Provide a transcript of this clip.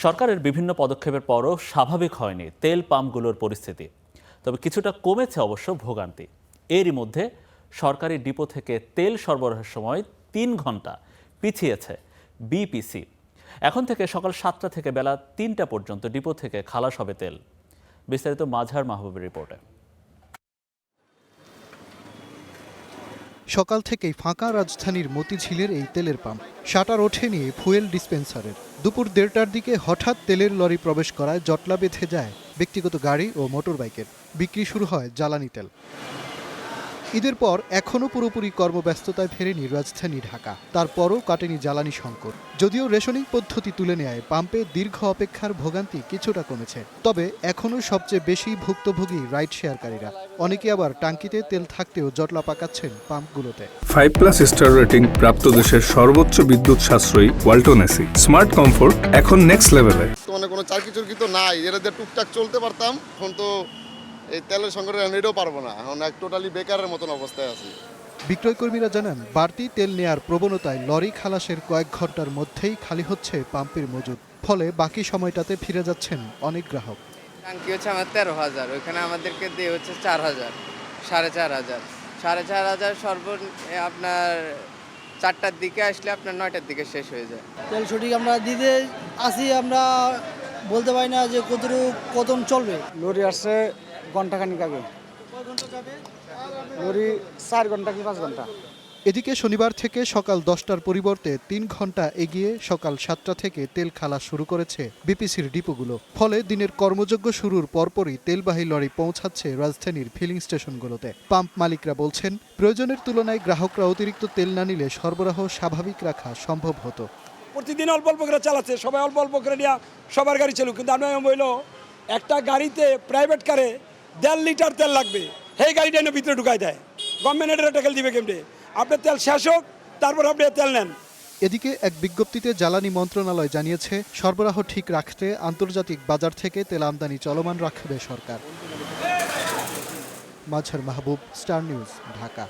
সরকারের বিভিন্ন পদক্ষেপের পরও স্বাভাবিক হয়নি তেল পাম্পগুলোর পরিস্থিতি। তবে কিছুটা কমেছে অবশ্য ভোগান্তি। এরই মধ্যে সরকারি ডিপো থেকে তেল সরবরাহের সময় ৩ ঘন্টা পিছিয়েছে বিপিসি। এখন থেকে সকাল ৭টা থেকে বেলা ৩টা পর্যন্ত ডিপো থেকে খালাস হবে তেল। বিস্তারিত মাঝার মাহবুবের রিপোর্টে। সকাল থেকেই ফাঁকা রাজধানীর মতিঝিলের এই তেলের পাম্প। শাটার ওঠেনি ফুয়েল ডিসপেন্সারের। দুপুর ১:৩০টার দিকে হঠাৎ তেলের লরি প্রবেশ করায় জটলা বেঁধে যায় ব্যক্তিগত গাড়ি ও মোটরবাইকের। বিক্রি শুরু হয় জ্বালানি তেল। ঈদের পর এখনও পুরোপুরি কর্মব্যস্ততায় ফেরেনি রাজধানী ঢাকা। তারপরও কাটেনি জ্বালানি সংকট। যদিও রেশনিং পদ্ধতি তুলে নেয় পাম্পে দীর্ঘ অপেক্ষার ভোগান্তি কিছুটা কমেছে। তবে এখনও সবচেয়ে বেশি ভুক্তভোগী রাইড শেয়ারকারীরা। অনেকে আবার টাঙ্কিতে তেল থাকতেও জটলা পাকাচ্ছেন পাম্পগুলোতে। 5+ স্টার রেটিং প্রাপ্ত দেশের সর্বোচ্চ বিদ্যুৎ সাশ্রয়ী ওয়ালটন এসি স্মার্ট কমফোর্ট এখন নেক্সট লেভেলে। মানে কোনো চারকি চুরকি তো নাই, এরা দিয়ে টুকটাক চলতে পারতাম। এখন তো এই তেলের সংকটে এটাও পারবো না, এখন এক টোটালি বেকারের মতন অবস্থায় আছি। বিক্রয় কর্মীরা জানান, বাড়তি তেল নেয়ার প্রবণতায় লরি খালাসের কয়েক ঘন্টার মধ্যেই খালি হচ্ছে পাম্পের মজুদ। ফলে বাকি সময়টাতে ফিরে যাচ্ছেন অনেক গ্রাহক। ট্যাঙ্কি হচ্ছে আমার 13,000, ওইখানে আমাদেরকে দিয়ে হচ্ছে 4,000, 4,500, 4,500 আপনার 4টার দিকে আসলে আপনার 9টার দিকে শেষ হয়ে যায়। তেল সঠিক আমরা দিতে আসি, আমরা বলতে পারি না যে কতক্ষণ চলবে। লরি আসছে ঘন্টাখানিক আগে, লরি 4 ঘন্টা কি 5 ঘন্টা। এদিকে শনিবার থেকে সকাল 10টার পরিবর্তে 3 ঘন্টা এগিয়ে সকাল 7টা থেকে তেল খালাস শুরু করেছে বিপিসির ডিপোগুলো। ফলে দিনের কর্মযজ্ঞ শুরুর পরপরই তেলবাহী লরি পৌঁছাচ্ছে রাজধানীর ফিলিং স্টেশনগুলোতে। পাম্প মালিকরা বলছেন, প্রয়োজনের তুলনায় গ্রাহকরা অতিরিক্ত তেল না নিলে সরবরাহ স্বাভাবিক রাখা সম্ভব হতো। প্রতিদিন অল্প অল্প করে চালাচ্ছে, সবাই অল্প অল্প করে নিয়ে সবার গাড়ি চালুক, কিন্তু আমি বলল একটা গাড়িতে প্রাইভেট কারে 1.5 লিটার তেল লাগবে, সেই গাড়িটা এনে ভিতরে ঢুকাই দেয়। গভর্নমেন্টের টাকা দিবে কেমনে? আপনার তেল শেষ হোক, তারপর আপনি তেল নেন। এদিকে এক বিজ্ঞপ্তিতে জ্বালানি মন্ত্রণালয় জানিয়েছে, সরবরাহ ঠিক রাখতে আন্তর্জাতিক বাজার থেকে তেল আমদানি চলমান রাখবে সরকার। মাঝার মাহবুব, স্টার নিউজ, ঢাকা।